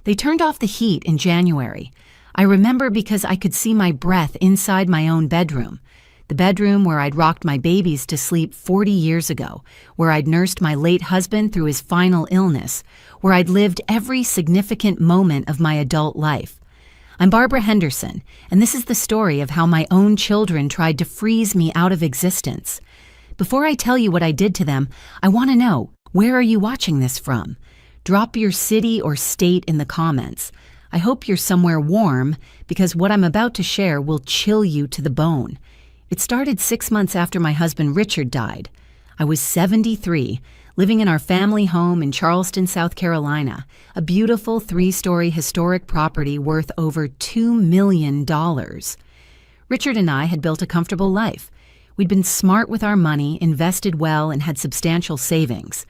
They turned off the heat in January. I remember because I could see my breath inside my own bedroom. The bedroom where I'd rocked my babies to sleep 40 years ago, where I'd nursed my late husband through his final illness, where I'd lived every significant moment of my adult life. I'm Barbara Henderson, and this is the story of how my own children tried to freeze me out of existence. Before I tell you what I did to them, I want to know, where are you watching this from? Drop your city or state in the comments. I hope you're somewhere warm, because what I'm about to share will chill you to the bone. It started 6 months after my husband Richard died. I was 73, living in our family home in Charleston, South Carolina, a beautiful 3-story historic property worth over $2 million. Richard and I had built a comfortable life. We'd been smart with our money, invested well, and had substantial savings.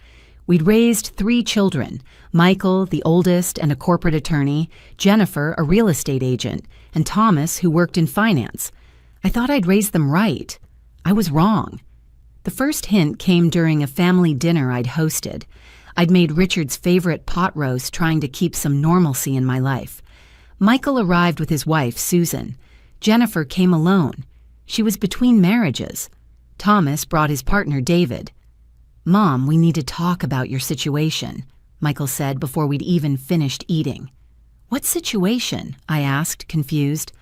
We'd raised 3 children, Michael, the oldest and a corporate attorney, Jennifer, a real estate agent, and Thomas, who worked in finance. I thought I'd raised them right. I was wrong. The first hint came during a family dinner I'd hosted. I'd made Richard's favorite pot roast, trying to keep some normalcy in my life. Michael arrived with his wife, Susan. Jennifer came alone. She was between marriages. Thomas brought his partner, David. "Mom, we need to talk about your situation," Michael said before we'd even finished eating. "What situation?" I asked, confused.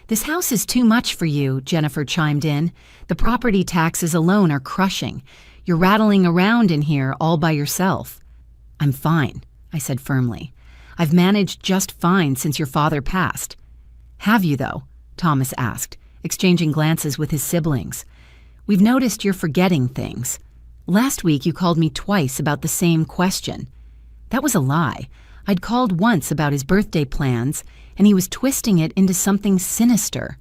"This house is too much for you," Jennifer chimed in. "The property taxes alone are crushing. You're rattling around in here all by yourself." "I'm fine," I said firmly. "I've managed just fine since your father passed." "Have you, though?" Thomas asked, exchanging glances with his siblings. "We've noticed you're forgetting things. Last week you called me twice about the same question." That was a lie. I'd called once about his birthday plans, and he was twisting it into something sinister.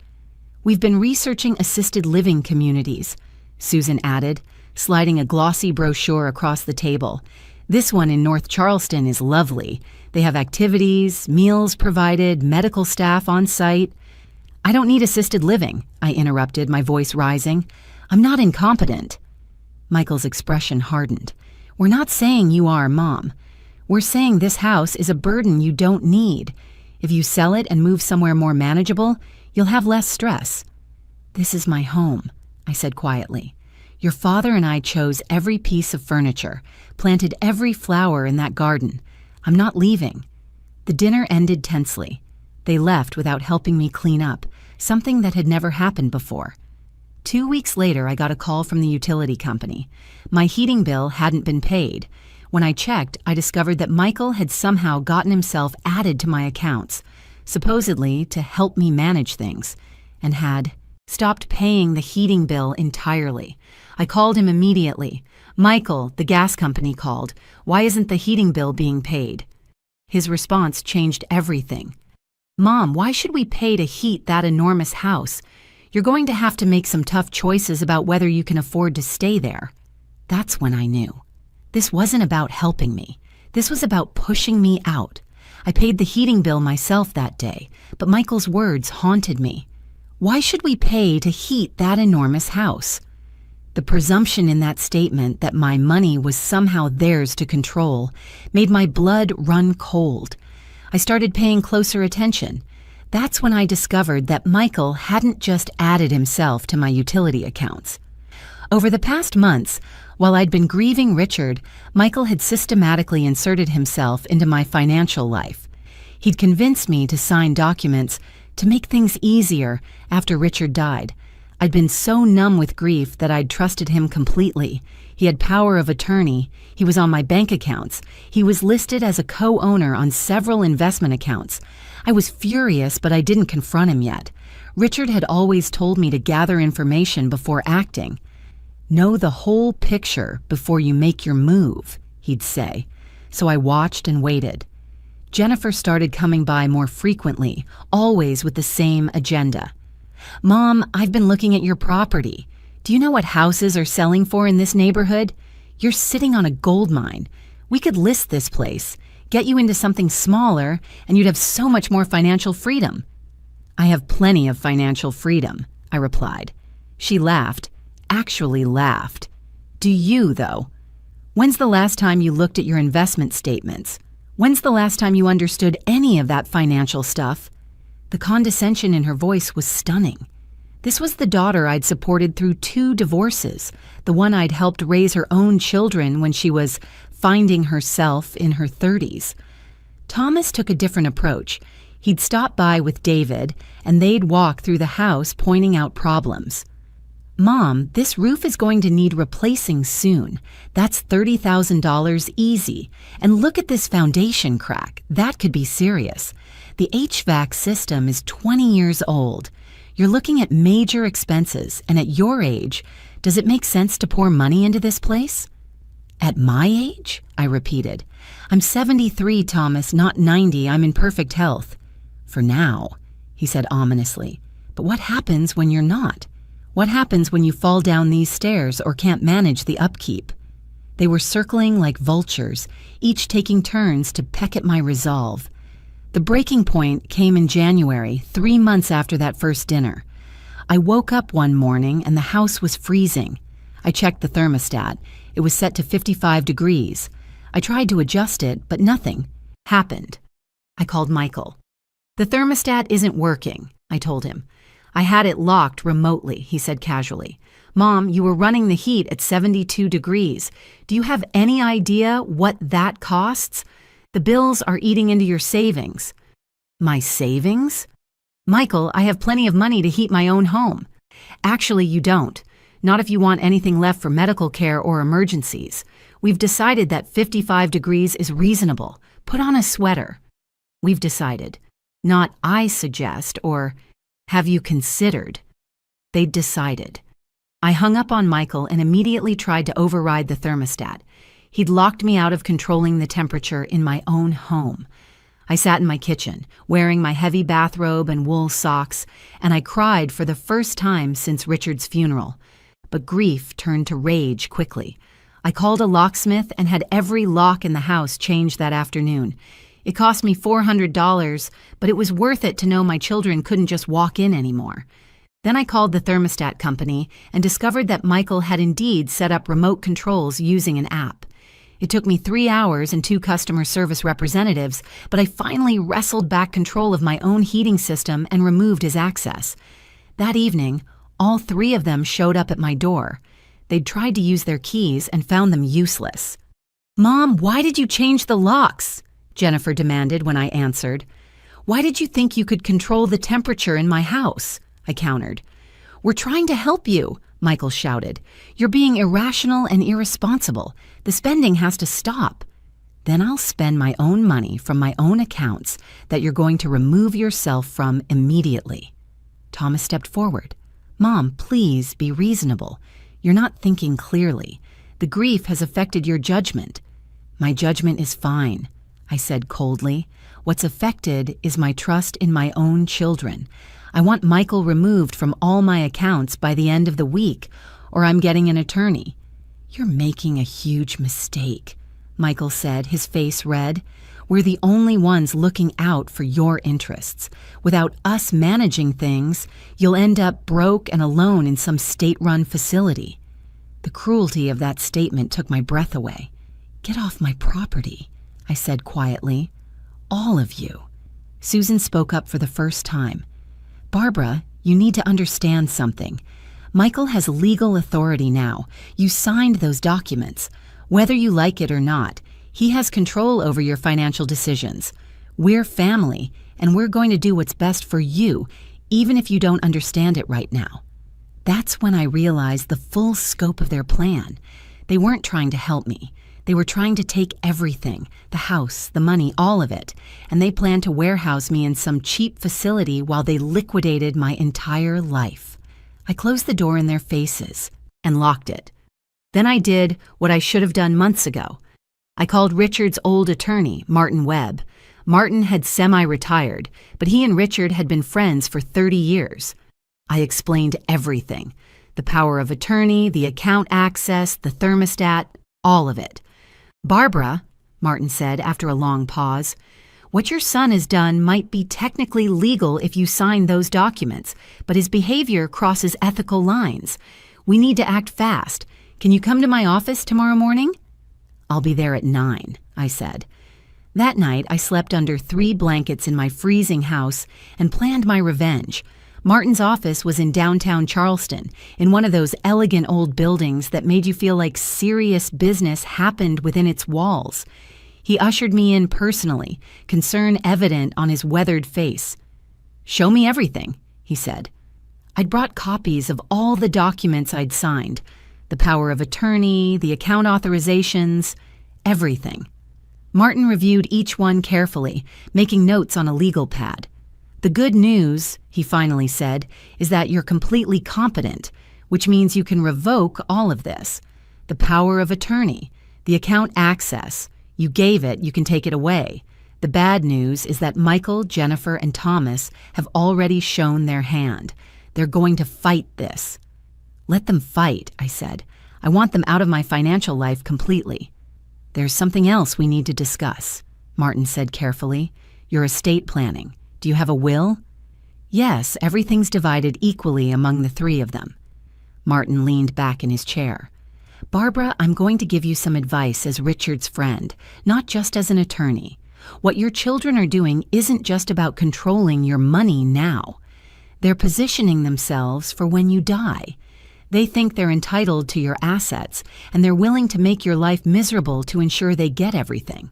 "We've been researching assisted living communities," Susan added, sliding a glossy brochure across the table. "This one in North Charleston is lovely. They have activities, meals provided, medical staff on site." "I don't need assisted living," I interrupted, my voice rising. "I'm not incompetent." Michael's expression hardened. "We're not saying you are, Mom. We're saying this house is a burden you don't need. If you sell it and move somewhere more manageable, you'll have less stress." "This is my home," I said quietly. "Your father and I chose every piece of furniture, planted every flower in that garden. I'm not leaving." The dinner ended tensely. They left without helping me clean up, something that had never happened before. 2 weeks later, I got a call from the utility company. My heating bill hadn't been paid. When I checked, I discovered that Michael had somehow gotten himself added to my accounts, supposedly to help me manage things, and had stopped paying the heating bill entirely. I called him immediately. "Michael, the gas company called. Why isn't the heating bill being paid?" His response changed everything. "Mom, why should we pay to heat that enormous house? You're going to have to make some tough choices about whether you can afford to stay there." That's when I knew. This wasn't about helping me. This was about pushing me out. I paid the heating bill myself that day, but Michael's words haunted me. Why should we pay to heat that enormous house? The presumption in that statement that my money was somehow theirs to control made my blood run cold. I started paying closer attention. That's when I discovered that Michael hadn't just added himself to my utility accounts. Over the past months, while I'd been grieving Richard, Michael had systematically inserted himself into my financial life. He'd convinced me to sign documents to make things easier after Richard died. I'd been so numb with grief that I'd trusted him completely. He had power of attorney. He was on my bank accounts. He was listed as a co-owner on several investment accounts. I was furious, but I didn't confront him yet. Richard had always told me to gather information before acting. "Know the whole picture before you make your move," he'd say. So I watched and waited. Jennifer started coming by more frequently, always with the same agenda. "Mom, I've been looking at your property. Do you know what houses are selling for in this neighborhood? You're sitting on a gold mine. We could list this place, get you into something smaller, and you'd have so much more financial freedom." "I have plenty of financial freedom," I replied. She laughed. Actually laughed. "Do you, though? When's the last time you looked at your investment statements? When's the last time you understood any of that financial stuff?" The condescension in her voice was stunning. This was the daughter I'd supported through 2 divorces, the one I'd helped raise her own children when she was finding herself in her 30s. Thomas took a different approach. He'd stop by with David, and they'd walk through the house pointing out problems. "Mom, this roof is going to need replacing soon. That's $30,000 easy. And look at this foundation crack. That could be serious. The HVAC system is 20 years old. You're looking at major expenses, and at your age, does it make sense to pour money into this place?" "At my age?" I repeated. "I'm 73, Thomas, not 90. I'm in perfect health." "For now," he said ominously. "But what happens when you're not? What happens when you fall down these stairs or can't manage the upkeep?" They were circling like vultures, each taking turns to peck at my resolve. The breaking point came in January, 3 months after that first dinner. I woke up one morning and the house was freezing. I checked the thermostat. It was set to 55 degrees. I tried to adjust it, but nothing happened. I called Michael. "The thermostat isn't working," I told him. "I had it locked remotely," he said casually. "Mom, you were running the heat at 72 degrees. Do you have any idea what that costs? The bills are eating into your savings." "My savings?" "Michael, I have plenty of money to heat my own home." "Actually, you don't. Not if you want anything left for medical care or emergencies. We've decided that 55 degrees is reasonable. Put on a sweater." "We've decided." Not "I suggest" or "Have you considered?" They'd decided. I hung up on Michael and immediately tried to override the thermostat. He'd locked me out of controlling the temperature in my own home. I sat in my kitchen, wearing my heavy bathrobe and wool socks, and I cried for the first time since Richard's funeral. But grief turned to rage quickly. I called a locksmith and had every lock in the house changed that afternoon. It cost me $400, but it was worth it to know my children couldn't just walk in anymore. Then I called the thermostat company and discovered that Michael had indeed set up remote controls using an app. It took me 3 hours and 2 customer service representatives, but I finally wrestled back control of my own heating system and removed his access. That evening, all 3 of them showed up at my door. They'd tried to use their keys and found them useless. "Mom, why did you change the locks?" Jennifer demanded when I answered. "Why did you think you could control the temperature in my house?" I countered. "We're trying to help you," Michael shouted. "You're being irrational and irresponsible. The spending has to stop." "Then I'll spend my own money from my own accounts that you're going to remove yourself from immediately." Thomas stepped forward. "Mom, please be reasonable. You're not thinking clearly. The grief has affected your judgment." "My judgment is fine," I said coldly. "What's affected is my trust in my own children. I want Michael removed from all my accounts by the end of the week, or I'm getting an attorney." "You're making a huge mistake," Michael said, his face red. "We're the only ones looking out for your interests. Without us managing things, you'll end up broke and alone in some state-run facility." The cruelty of that statement took my breath away. "Get off my property," I said quietly. "All of you." Susan spoke up for the first time. "Barbara, you need to understand something. Michael has legal authority now. You signed those documents. Whether you like it or not, he has control over your financial decisions. We're family, and we're going to do what's best for you, even if you don't understand it right now." That's when I realized the full scope of their plan. They weren't trying to help me. They were trying to take everything, the house, the money, all of it, and they planned to warehouse me in some cheap facility while they liquidated my entire life. I closed the door in their faces and locked it. Then I did what I should have done months ago. I called Richard's old attorney, Martin Webb. Martin had semi-retired, but he and Richard had been friends for 30 years. I explained everything: the power of attorney, the account access, the thermostat, all of it. "Barbara," Martin said after a long pause, "what your son has done might be technically legal if you sign those documents, but his behavior crosses ethical lines. We need to act fast. Can you come to my office tomorrow morning?" "I'll be there at 9, I said. That night, I slept under 3 blankets in my freezing house and planned my revenge. Martin's office was in downtown Charleston, in one of those elegant old buildings that made you feel like serious business happened within its walls. He ushered me in personally, concern evident on his weathered face. "Show me everything," he said. I'd brought copies of all the documents I'd signed, the power of attorney, the account authorizations, everything. Martin reviewed each one carefully, making notes on a legal pad. "The good news," he finally said, "is that you're completely competent, which means you can revoke all of this. The power of attorney, the account access, you gave it, you can take it away. The bad news is that Michael, Jennifer, and Thomas have already shown their hand. They're going to fight this." "Let them fight," I said. "I want them out of my financial life completely." "There's something else we need to discuss," Martin said carefully. "Your estate planning. Do you have a will?" "Yes, everything's divided equally among the 3 of them." Martin leaned back in his chair. "Barbara, I'm going to give you some advice as Richard's friend, not just as an attorney. What your children are doing isn't just about controlling your money now. They're positioning themselves for when you die. They think they're entitled to your assets, and they're willing to make your life miserable to ensure they get everything."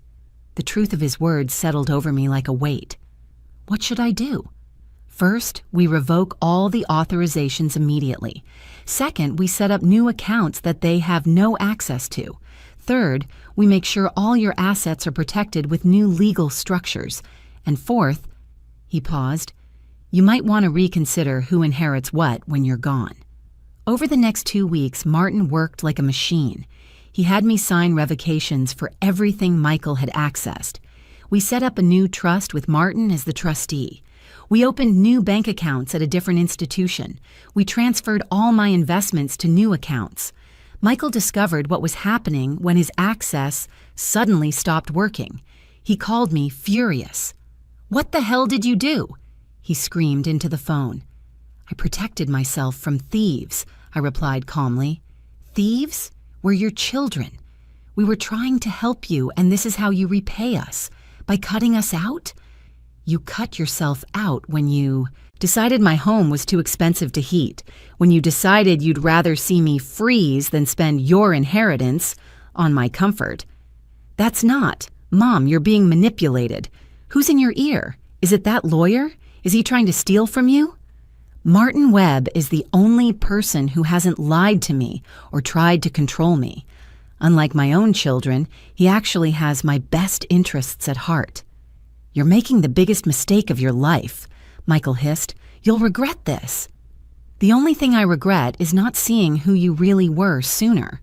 The truth of his words settled over me like a weight. What should I do? First, we revoke all the authorizations immediately. Second, we set up new accounts that they have no access to. Third, we make sure all your assets are protected with new legal structures. And fourth, he paused, you might want to reconsider who inherits what when you're gone. Over the next 2 weeks, Martin worked like a machine. He had me sign revocations for everything Michael had accessed. We set up a new trust with Martin as the trustee. We opened new bank accounts at a different institution. We transferred all my investments to new accounts. Michael discovered what was happening when his access suddenly stopped working. He called me furious. "What the hell did you do?" he screamed into the phone. "I protected myself from thieves," I replied calmly. "Thieves? We're your children. We were trying to help you, and this is how you repay us. By cutting us out? You cut yourself out when you decided my home was too expensive to heat, when you decided you'd rather see me freeze than spend your inheritance on my comfort. That's not. Mom, you're being manipulated. Who's in your ear? Is it that lawyer? Is he trying to steal from you?" Martin Webb is the only person who hasn't lied to me or tried to control me. Unlike my own children, he actually has my best interests at heart. "You're making the biggest mistake of your life," Michael hissed. "You'll regret this." "The only thing I regret is not seeing who you really were sooner."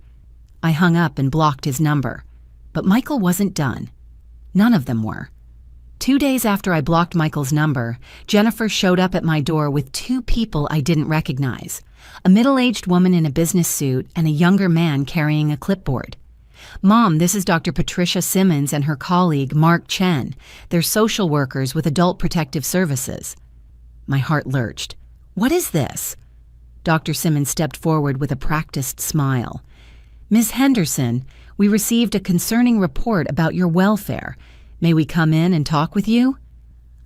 I hung up and blocked his number. But Michael wasn't done. None of them were. 2 days after I blocked Michael's number, Jennifer showed up at my door with 2 people I didn't recognize, a middle-aged woman in a business suit and a younger man carrying a clipboard. "Mom, this is Dr. Patricia Simmons and her colleague, Mark Chen. They're social workers with Adult Protective Services." My heart lurched. "What is this?" Dr. Simmons stepped forward with a practiced smile. "Ms. Henderson, we received a concerning report about your welfare. May we come in and talk with you?"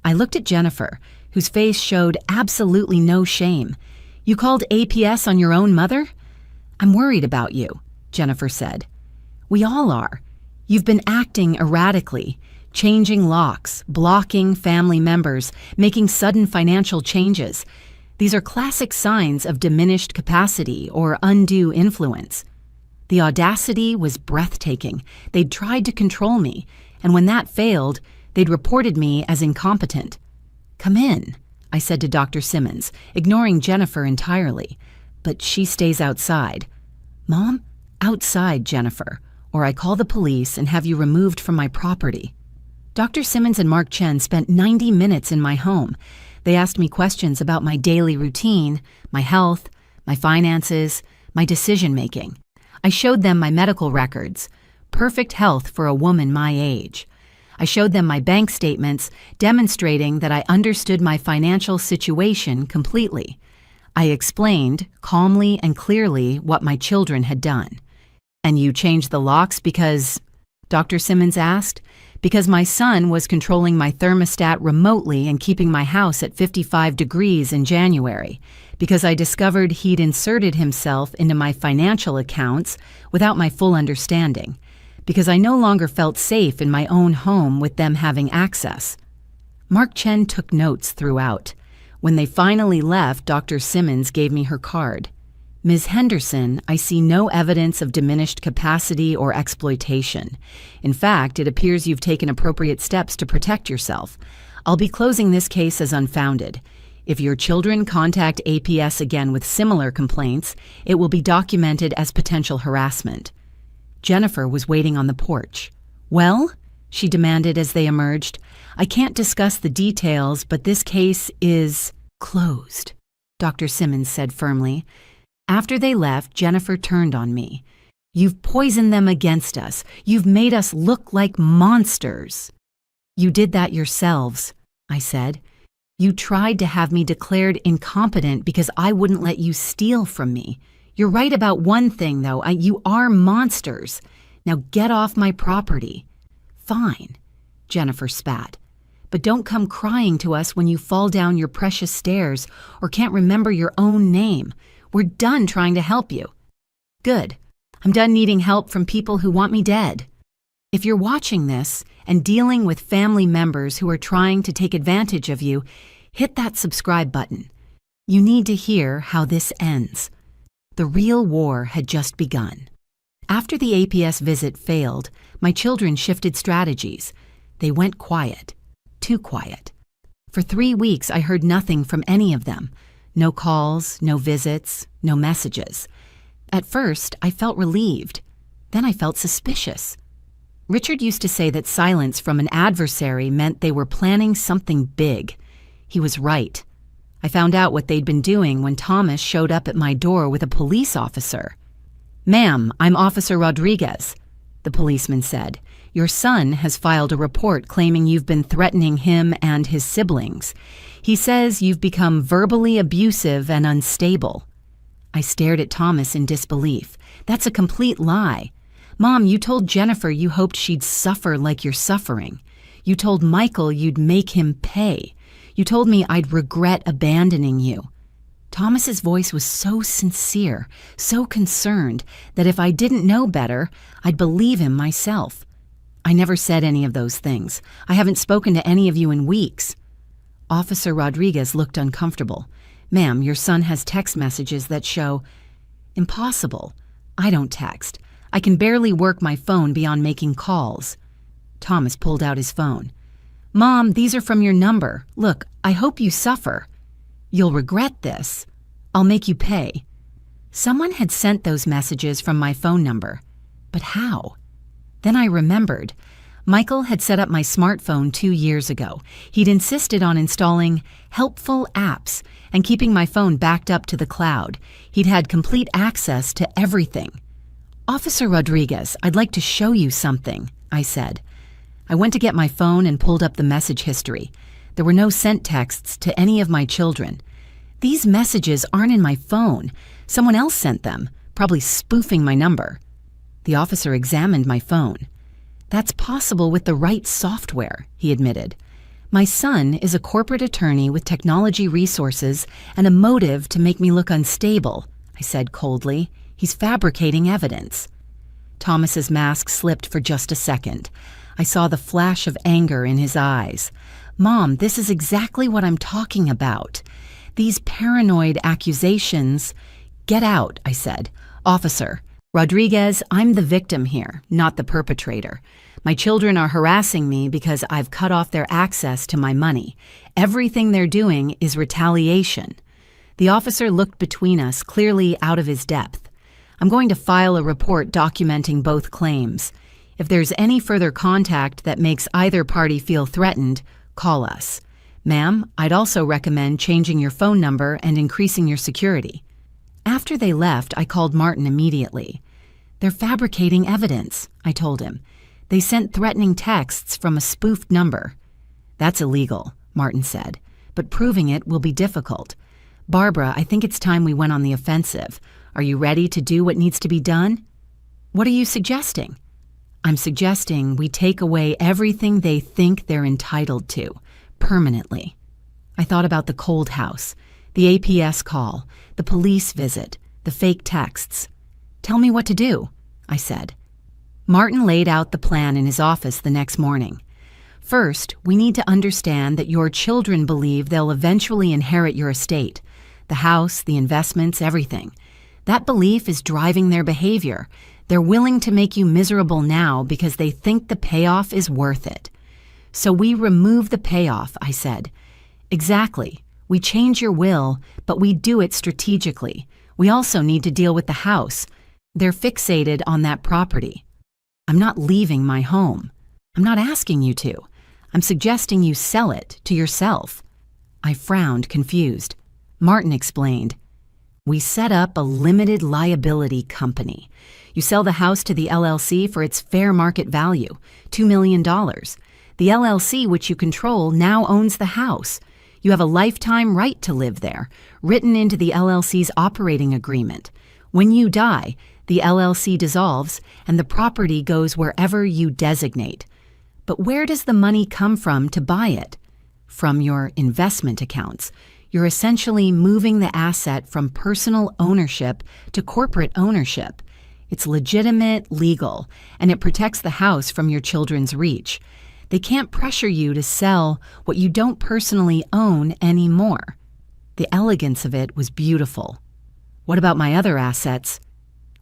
I looked at Jennifer, whose face showed absolutely no shame. "You called APS on your own mother?" "I'm worried about you," Jennifer said. "We all are. You've been acting erratically, changing locks, blocking family members, making sudden financial changes. These are classic signs of diminished capacity or undue influence." The audacity was breathtaking. They'd tried to control me, and when that failed, they'd reported me as incompetent. "Come in," I said to Dr. Simmons, ignoring Jennifer entirely. But she stays outside. "Mom, outside, Jennifer, or I call the police and have you removed from my property." Dr. Simmons and Mark Chen spent 90 minutes in my home. They asked me questions about my daily routine, my health, my finances, my decision-making. I showed them my medical records, perfect health for a woman my age. I showed them my bank statements, demonstrating that I understood my financial situation completely. I explained, calmly and clearly, what my children had done. "And you changed the locks because," Dr. Simmons asked, because my son was controlling my thermostat remotely and keeping my house at 55 degrees in January, because I discovered he'd inserted himself into my financial accounts without my full understanding, because I no longer felt safe in my own home with them having access. Mark Chen took notes throughout. When they finally left, Dr. Simmons gave me her card. Ms. Henderson, I see no evidence of diminished capacity or exploitation. In fact, it appears you've taken appropriate steps to protect yourself. I'll be closing this case as unfounded. If your children contact APS again with similar complaints, it will be documented as potential harassment. Jennifer was waiting on the porch. "Well?" she demanded as they emerged. "I can't discuss the details, but this case is closed," Dr. Simmons said firmly. After they left, Jennifer turned on me. "You've poisoned them against us. You've made us look like monsters." "You did that yourselves," I said. "You tried to have me declared incompetent because I wouldn't let you steal from me. You're right about one thing, though. You are monsters. Now get off my property." "Fine," Jennifer spat. "But don't come crying to us when you fall down your precious stairs or can't remember your own name. We're done trying to help you." "Good. I'm done needing help from people who want me dead." If you're watching this and dealing with family members who are trying to take advantage of you, hit that subscribe button. You need to hear how this ends. The real war had just begun. After the APS visit failed, my children shifted strategies. They went quiet. Too quiet. For 3 weeks, I heard nothing from any of them. No calls, no visits, no messages. At first, I felt relieved. Then I felt suspicious. Richard used to say that silence from an adversary meant they were planning something big. He was right. I found out what they'd been doing when Thomas showed up at my door with a police officer. "Ma'am, I'm Officer Rodriguez," the policeman said. "Your son has filed a report claiming you've been threatening him and his siblings. He says you've become verbally abusive and unstable." I stared at Thomas in disbelief. "That's a complete lie. Mom, you told Jennifer you hoped she'd suffer like you're suffering. You told Michael you'd make him pay. You told me I'd regret abandoning you." Thomas's voice was so sincere, so concerned, that if I didn't know better, I'd believe him myself. "I never said any of those things. I haven't spoken to any of you in weeks." Officer Rodriguez looked uncomfortable. "Ma'am, your son has text messages that show—" "Impossible. I don't text. I can barely work my phone beyond making calls." Thomas pulled out his phone. "Mom, these are from your number. Look, I hope you suffer. You'll regret this. I'll make you pay." Someone had sent those messages from my phone number. But how? Then I remembered. Michael had set up my smartphone 2 years ago. He'd insisted on installing helpful apps and keeping my phone backed up to the cloud. He'd had complete access to everything. "Officer Rodriguez, I'd like to show you something," I said. I went to get my phone and pulled up the message history. There were no sent texts to any of my children. "These messages aren't in my phone. Someone else sent them, probably spoofing my number." The officer examined my phone. "That's possible with the right software," he admitted. "My son is a corporate attorney with technology resources and a motive to make me look unstable," I said coldly. "He's fabricating evidence." Thomas's mask slipped for just a second. I saw the flash of anger in his eyes. "Mom, this is exactly what I'm talking about. These paranoid accusations—" "Get out," I said. "Officer Rodriguez, I'm the victim here, not the perpetrator. My children are harassing me because I've cut off their access to my money. Everything they're doing is retaliation." The officer looked between us, clearly out of his depth. "I'm going to file a report documenting both claims. If there's any further contact that makes either party feel threatened, call us. Ma'am, I'd also recommend changing your phone number and increasing your security." After they left, I called Martin immediately. "They're fabricating evidence," I told him. "They sent threatening texts from a spoofed number." "That's illegal," Martin said, "but proving it will be difficult. Barbara, I think it's time we went on the offensive. Are you ready to do what needs to be done?" "What are you suggesting?" I'm suggesting we take away everything they think they're entitled to, permanently. I thought about the cold house, the APS call, the police visit, the fake texts. "Tell me what to do," I said. Martin laid out the plan in his office the next morning. "First, we need to understand that your children believe they'll eventually inherit your estate, the house, the investments, everything. That belief is driving their behavior. They're willing to make you miserable now because they think the payoff is worth it." "So we remove the payoff," I said. "Exactly. We change your will, but we do it strategically. We also need to deal with the house. They're fixated on that property." "I'm not leaving my home. I'm not asking you to. I'm suggesting you sell it to yourself." I frowned, confused. Martin explained. "We set up a limited liability company. You sell the house to the LLC for its fair market value, $2 million. The LLC, which you control, now owns the house. You have a lifetime right to live there, written into the LLC's operating agreement. When you die, the LLC dissolves and the property goes wherever you designate. But where does the money come from to buy it? From your investment accounts. You're essentially moving the asset from personal ownership to corporate ownership. It's legitimate, legal, and it protects the house from your children's reach. They can't pressure you to sell what you don't personally own anymore." The elegance of it was beautiful. "What about my other assets?"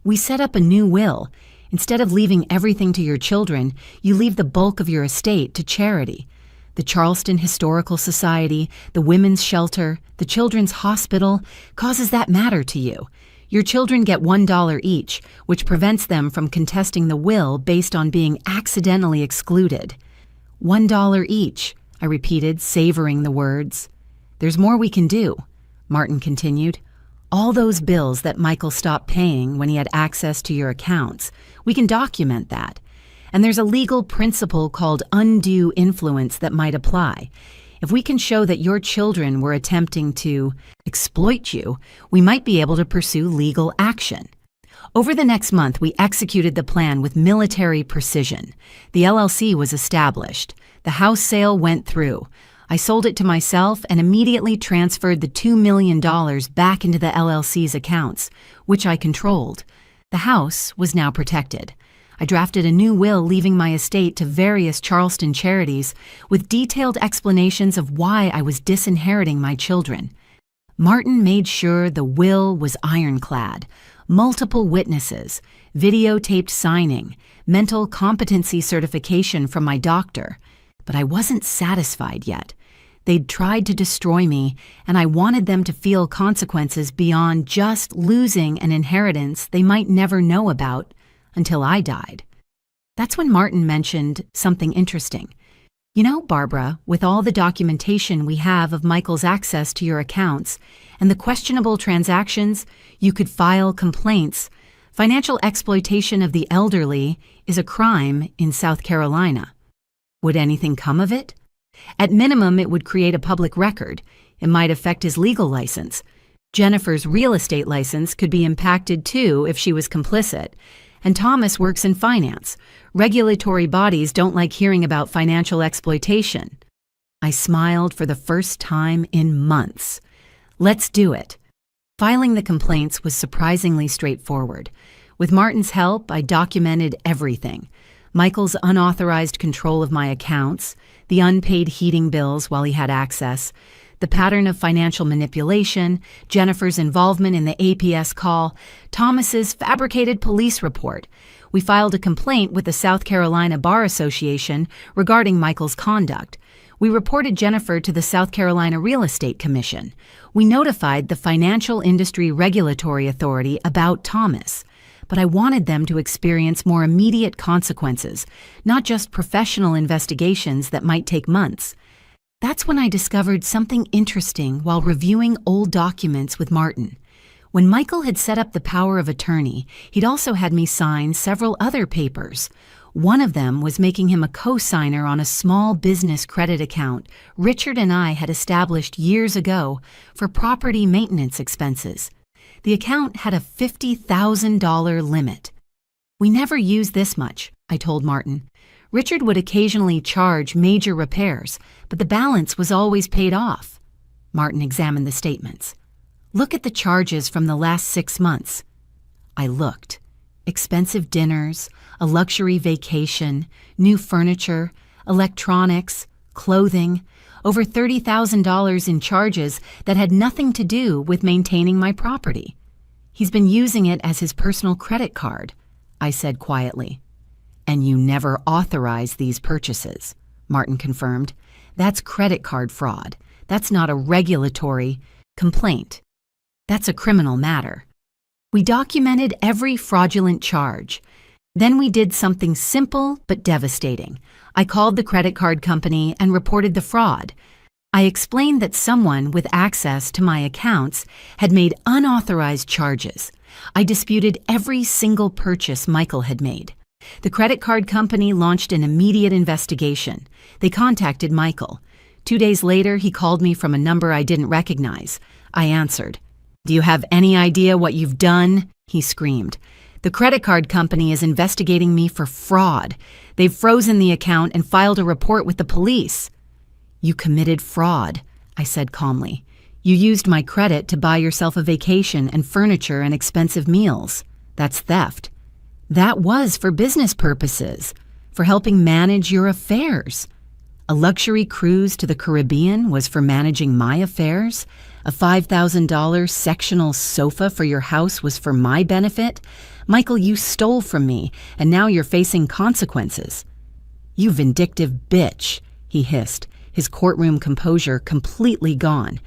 "We set up a new will. Instead of leaving everything to your children, you leave the bulk of your estate to charity. The Charleston Historical Society, the Women's Shelter, the Children's Hospital, causes that matter to you. Your children get $1 each, which prevents them from contesting the will based on being accidentally excluded." $1 each, I repeated, savoring the words. "There's more we can do," Martin continued. "All those bills that Michael stopped paying when he had access to your accounts, we can document that. And there's a legal principle called undue influence that might apply. If we can show that your children were attempting to exploit you, we might be able to pursue legal action." Over the next month, we executed the plan with military precision. The LLC was established. The house sale went through. I sold it to myself and immediately transferred the $2 million back into the LLC's accounts, which I controlled. The house was now protected. I drafted a new will leaving my estate to various Charleston charities with detailed explanations of why I was disinheriting my children. Martin made sure the will was ironclad. Multiple witnesses, videotaped signing, mental competency certification from my doctor. But I wasn't satisfied yet. They'd tried to destroy me, and I wanted them to feel consequences beyond just losing an inheritance they might never know about until I died. That's when Martin mentioned something interesting. "You know, Barbara, with all the documentation we have of Michael's access to your accounts and the questionable transactions, you could file complaints. Financial exploitation of the elderly is a crime in South Carolina. Would anything come of it? At minimum, it would create a public record. It might affect his legal license. Jennifer's real estate license could be impacted too if she was complicit. And Thomas works in finance. Regulatory bodies don't like hearing about financial exploitation." I smiled for the first time in months. "Let's do it." Filing the complaints was surprisingly straightforward. With Martin's help, I documented everything. Michael's unauthorized control of my accounts, the unpaid heating bills while he had access, the pattern of financial manipulation, Jennifer's involvement in the APS call, Thomas's fabricated police report. We filed a complaint with the South Carolina Bar Association regarding Michael's conduct. We reported Jennifer to the South Carolina Real Estate Commission. We notified the Financial Industry Regulatory Authority about Thomas. But I wanted them to experience more immediate consequences, not just professional investigations that might take months. That's when I discovered something interesting while reviewing old documents with Martin. When Michael had set up the power of attorney, he'd also had me sign several other papers. One of them was making him a co-signer on a small business credit account Richard and I had established years ago for property maintenance expenses. The account had a $50,000 limit. We never use this much, I told Martin. Richard would occasionally charge major repairs, but the balance was always paid off. Martin examined the statements. Look at the charges from the last 6 months. I looked. Expensive dinners, a luxury vacation, new furniture, electronics, clothing, over $30,000 in charges that had nothing to do with maintaining my property. He's been using it as his personal credit card, I said quietly. And you never authorized these purchases, Martin confirmed. That's credit card fraud. That's not a regulatory complaint. That's a criminal matter. We documented every fraudulent charge. Then we did something simple but devastating. I called the credit card company and reported the fraud. I explained that someone with access to my accounts had made unauthorized charges. I disputed every single purchase Michael had made. The credit card company launched an immediate investigation. They contacted Michael. 2 days later, he called me from a number I didn't recognize. I answered. "Do you have any idea what you've done?" he screamed. "The credit card company is investigating me for fraud. They've frozen the account and filed a report with the police." "You committed fraud," I said calmly. "You used my credit to buy yourself a vacation and furniture and expensive meals. That's theft." "That was for business purposes, for helping manage your affairs." "A luxury cruise to the Caribbean was for managing my affairs? A $5,000 sectional sofa for your house was for my benefit? Michael, you stole from me, and now you're facing consequences." "You vindictive bitch," he hissed, his courtroom composure completely gone.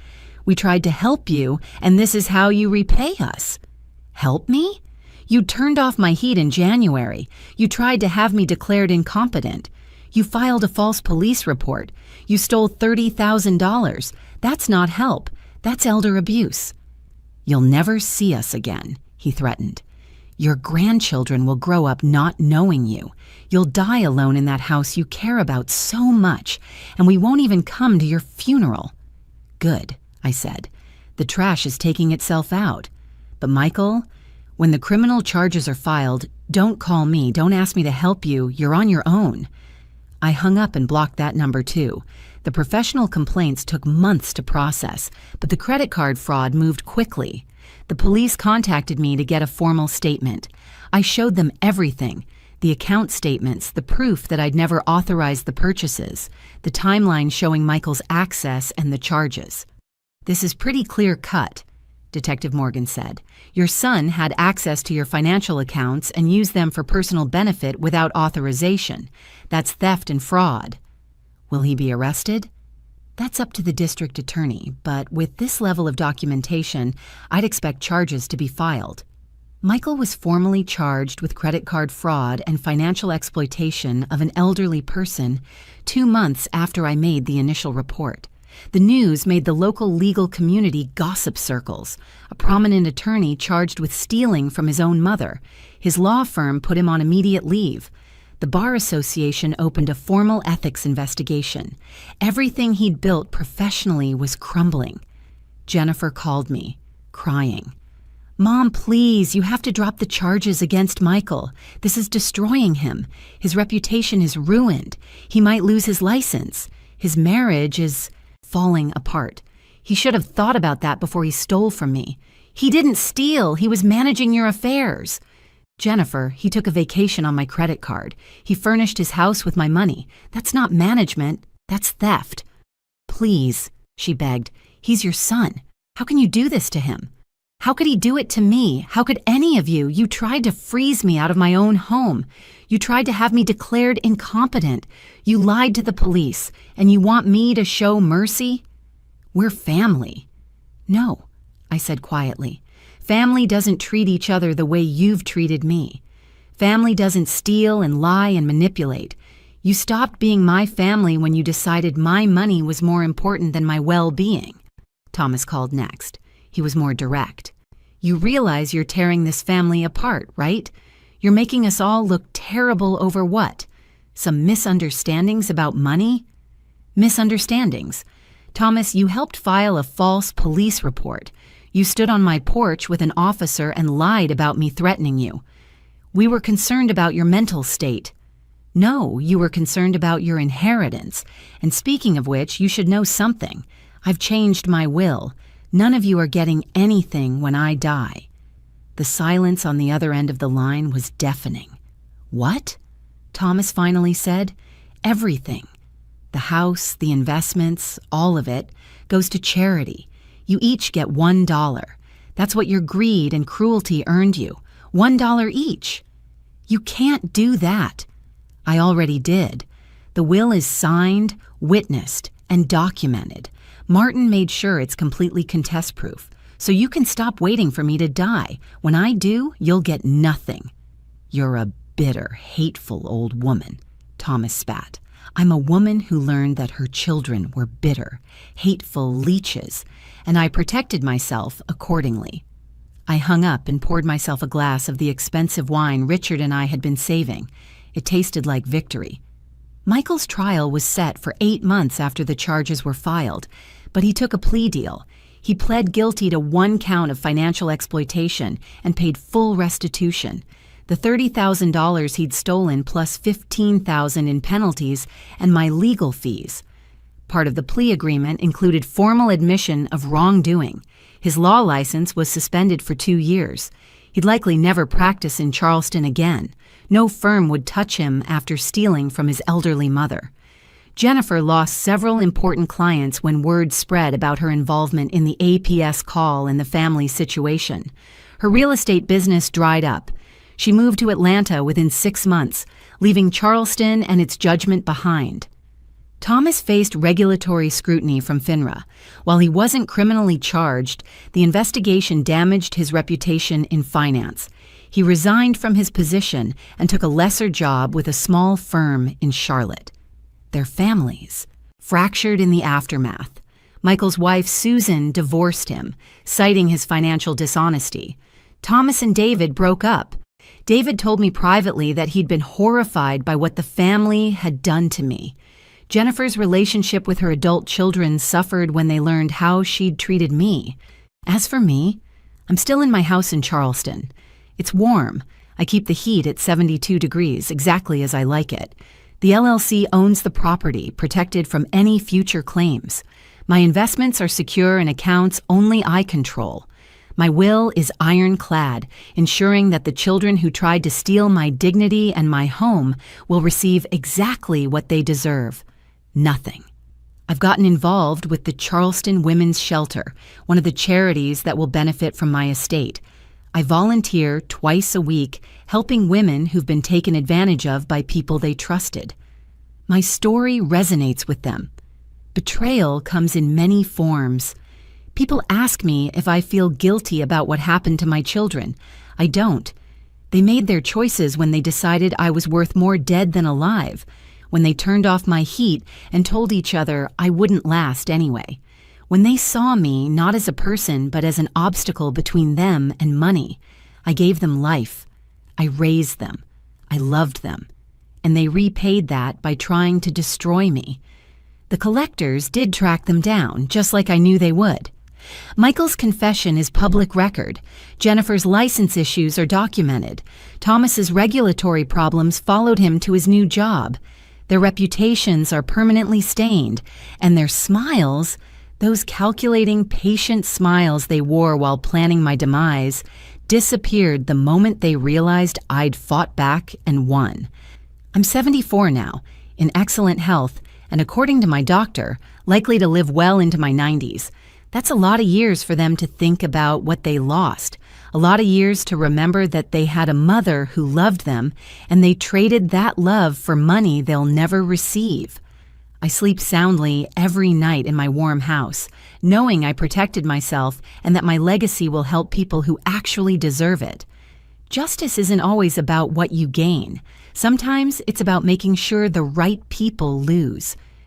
"We tried to help you, and this is how you repay us." "Help me? You turned off my heat in January. You tried to have me declared incompetent. You filed a false police report. You stole $30,000. That's not help. That's elder abuse." "You'll never see us again," he threatened. "Your grandchildren will grow up not knowing you. You'll die alone in that house you care about so much, and we won't even come to your funeral." "Good," I said. "The trash is taking itself out. But Michael, when the criminal charges are filed, don't call me, don't ask me to help you, you're on your own." I hung up and blocked that number too. The professional complaints took months to process, but the credit card fraud moved quickly. The police contacted me to get a formal statement. I showed them everything: the account statements, the proof that I'd never authorized the purchases, the timeline showing Michael's access and the charges. "This is pretty clear-cut," Detective Morgan said. "Your son had access to your financial accounts and used them for personal benefit without authorization. That's theft and fraud." "Will he be arrested?" "That's up to the district attorney, but with this level of documentation, I'd expect charges to be filed." Michael was formally charged with credit card fraud and financial exploitation of an elderly person 2 months after I made the initial report. The news made the local legal community gossip circles. A prominent attorney charged with stealing from his own mother. His law firm put him on immediate leave. The Bar Association opened a formal ethics investigation. Everything he'd built professionally was crumbling. Jennifer called me, crying. "Mom, please, you have to drop the charges against Michael. This is destroying him. His reputation is ruined. He might lose his license. His marriage is falling apart. He should have thought about that before he stole from me. He didn't steal. He was managing your affairs. Jennifer, he took a vacation on my credit card. He furnished his house with my money. That's not management. That's theft." "Please," she begged. "He's your son. How can you do this to him? How could he do it to me? How could any of you? You tried to freeze me out of my own home. You tried to have me declared incompetent. You lied to the police, and you want me to show mercy? We're family." "No," I said quietly. "Family doesn't treat each other the way you've treated me. Family doesn't steal and lie and manipulate. You stopped being my family when you decided my money was more important than my well-being." Thomas called next. He was more direct. "You realize you're tearing this family apart, right? You're making us all look terrible over what? Some misunderstandings about money?" "Misunderstandings. Thomas, you helped file a false police report. You stood on my porch with an officer and lied about me threatening you. We were concerned about your mental state. No, you were concerned about your inheritance. And speaking of which, you should know something. I've changed my will. None of you are getting anything when I die." The silence on the other end of the line was deafening. "What?" Thomas finally said. "Everything. The house, the investments, all of it, goes to charity. You each get $1. That's what your greed and cruelty earned you. $1 each." "You can't do that." "I already did. The will is signed, witnessed, and documented. Martin made sure it's completely contest-proof, so you can stop waiting for me to die. When I do, you'll get nothing." "You're a bitter, hateful old woman," Thomas spat. "I'm a woman who learned that her children were bitter, hateful leeches, and I protected myself accordingly." I hung up and poured myself a glass of the expensive wine Richard and I had been saving. It tasted like victory. Michael's trial was set for 8 months after the charges were filed, but he took a plea deal. He pled guilty to 1 count of financial exploitation and paid full restitution. The $30,000 he'd stolen plus $15,000 in penalties and my legal fees. Part of the plea agreement included formal admission of wrongdoing. His law license was suspended for 2 years. He'd likely never practice in Charleston again. No firm would touch him after stealing from his elderly mother. Jennifer lost several important clients when word spread about her involvement in the APS call and the family situation. Her real estate business dried up. She moved to Atlanta within 6 months, leaving Charleston and its judgment behind. Thomas faced regulatory scrutiny from FINRA. While he wasn't criminally charged, the investigation damaged his reputation in finance. He resigned from his position and took a lesser job with a small firm in Charlotte. Their families fractured in the aftermath. Michael's wife, Susan, divorced him, citing his financial dishonesty. Thomas and David broke up. David told me privately that he'd been horrified by what the family had done to me. Jennifer's relationship with her adult children suffered when they learned how she'd treated me. As for me, I'm still in my house in Charleston. It's warm. I keep the heat at 72 degrees, exactly as I like it. The LLC owns the property, protected from any future claims. My investments are secure in accounts only I control. My will is ironclad, ensuring that the children who tried to steal my dignity and my home will receive exactly what they deserve. Nothing. I've gotten involved with the Charleston Women's Shelter, one of the charities that will benefit from my estate. I volunteer twice a week, helping women who've been taken advantage of by people they trusted. My story resonates with them. Betrayal comes in many forms. People ask me if I feel guilty about what happened to my children. I don't. They made their choices when they decided I was worth more dead than alive, when they turned off my heat and told each other I wouldn't last anyway. When they saw me not as a person but as an obstacle between them and money, I gave them life. I raised them. I loved them. And they repaid that by trying to destroy me. The collectors did track them down, just like I knew they would. Michael's confession is public record. Jennifer's license issues are documented. Thomas's regulatory problems followed him to his new job. Their reputations are permanently stained, and their smiles, those calculating, patient smiles they wore while planning my demise, disappeared the moment they realized I'd fought back and won. I'm 74 now, in excellent health, and according to my doctor, likely to live well into my 90s. That's a lot of years for them to think about what they lost, a lot of years to remember that they had a mother who loved them, and they traded that love for money they'll never receive. I sleep soundly every night in my warm house, knowing I protected myself and that my legacy will help people who actually deserve it. Justice isn't always about what you gain. Sometimes it's about making sure the right people lose.